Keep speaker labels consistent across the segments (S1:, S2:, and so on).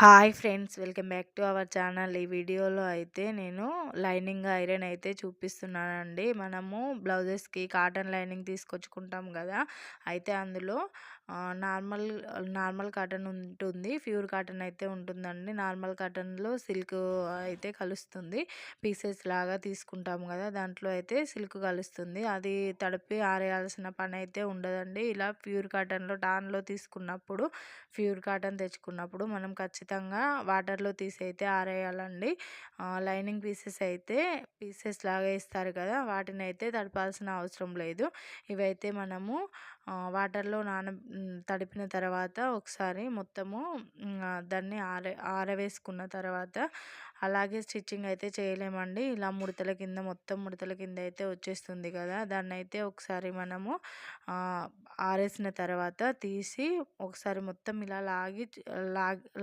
S1: Hi friends, welcome back to our channel. ఈ వీడియోలో అయితే నేను లైనింగ్ ఐరన్ అయితే చూపిస్తున్నానండి. మనము బ్లౌజెస్కి కాటన్ లైనింగ్ తీసుకొచ్చుకుంటాం కదా, అయితే అందులో నార్మల్ నార్మల్ కాటన్ ఉంటుంది, ప్యూర్ కాటన్ అయితే ఉంటుందండి. నార్మల్ కాటన్లో సిల్క్ అయితే కలుస్తుంది. పీసెస్ లాగా తీసుకుంటాం కదా, దాంట్లో అయితే సిల్క్ కలుస్తుంది. అది తడిపి ఆరేయాల్సిన పని అయితే ఉండదండి. ఇలా ప్యూర్ కాటన్లో టాన్లో తీసుకున్నప్పుడు, ప్యూర్ కాటన్ తెచ్చుకున్నప్పుడు మనం ఖచ్చితంగా వాటర్లో తీసి అయితే ఆరేయాలండి. లైనింగ్ పీసెస్ లాగా ఇస్తారు కదా, వాటిని అయితే తడపాల్సిన అవసరం లేదు. ఇవైతే మనము వాటర్లో తడిపిన తర్వాత ఒకసారి మొత్తము దాన్ని ఆరవేసుకున్న తర్వాత అలాగే స్టిచ్చింగ్ అయితే చేయలేమండి. ఇలా ముడతల కింద అయితే వచ్చేస్తుంది కదా, దాన్ని అయితే ఒకసారి మనము ఆరేసిన తర్వాత తీసి ఒకసారి మొత్తం ఇలా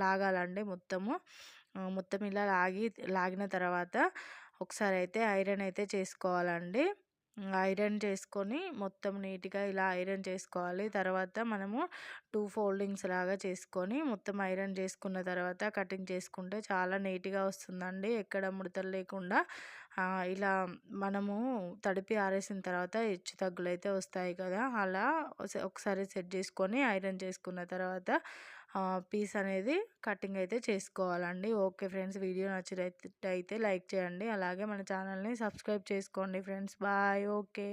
S1: లాగాలండి. మొత్తం ఇలా లాగిన తర్వాత ఒకసారి అయితే ఐరన్ అయితే చేసుకోవాలండి. ఐరన్ చేసుకొని మొత్తం నీట్గా ఇలా ఐరన్ చేసుకోవాలి. తర్వాత మనము 2 ఫోల్డింగ్స్ లాగా చేసుకొని మొత్తం ఐరన్ చేసుకున్న తర్వాత కటింగ్ చేసుకుంటే చాలా నీట్గా వస్తుందండి, ఎక్కడ ముడతలు లేకుండా. ఇలా మనము తడిపి ఆరేసిన తర్వాత హెచ్చు తగ్గులు అయితే వస్తాయి కదా, అలా ఒకసారి సెట్ చేసుకొని ఐరన్ చేసుకున్న తర్వాత పీస్ అనేది కటింగ్ అయితే చేసుకోవాలండి. ఓకే ఫ్రెండ్స్, వీడియో నచ్చినట్టయితే లైక్ చేయండి, అలాగే మన ఛానల్ని సబ్స్క్రైబ్ చేసుకోండి ఫ్రెండ్స్. బాయ్. ఓకే.